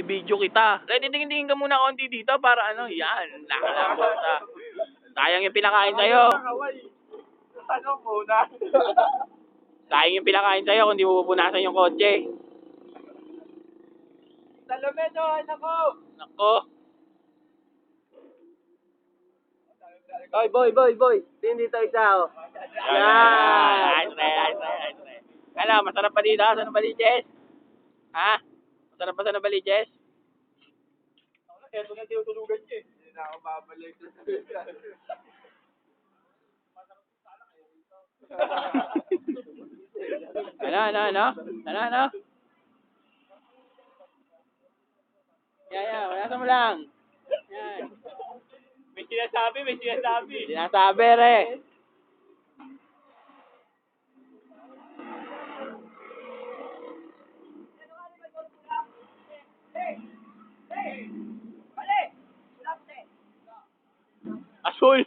bibidyo kita. Kaya titingin-tingin ka muna konti dito para ano, yan, nakalabot ah. Sayang yung pinakain sa'yo. Ano muna? Sayang yung pinakain sa'yo kung di mo pupunasan yung kotse. Salamedo, anak ko! Nako. Oy, boy. Dito isa, oh. Yan. Ayos. Ano, masarap pa dito? Saan ba dito, Jess? Ha? Masarap pa sa Baliches? Ito na tinutulugan niya eh. Hindi na ako babalik. Ano? Yan, wala mo lang. Yan. May sinasabi. Sinasabi, re. Asul.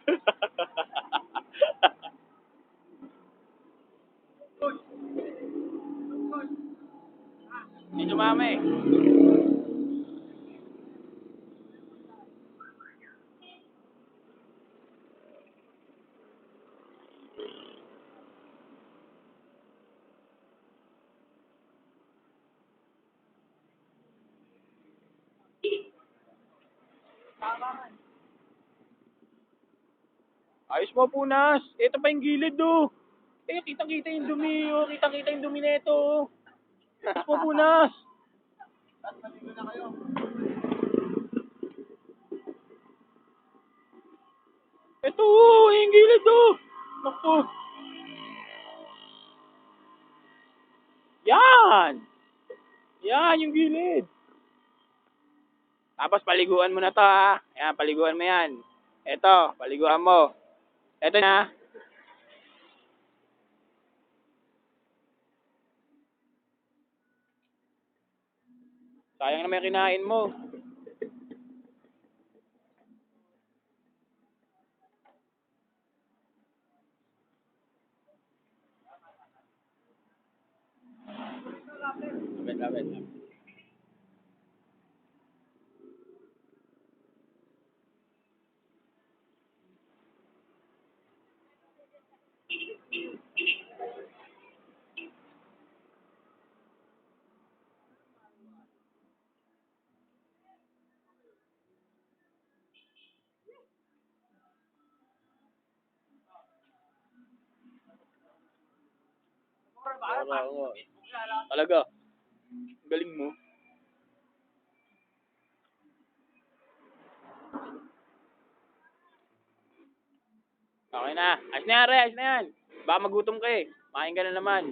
Hindi sumama eh. Ayos mo punas. Ito pa yung gilid do. Kitang-kita yung dumi oh. Kitang-kita yung dumi nito oh. Ayos mo punas. Ito oh, yung gilid oh. Naku. Yan yung gilid. Tapos paliguan mo na to ha. Ayan, paliguan mo yan. Ito, paliguan mo. Ito na. Sayang naman yung kinain mo. Lapit. Oo. Talaga. Galing mo. Okay na. Ayos na yan, Re. Ayos na yan. Baka magutom ka eh. Makain ka na naman.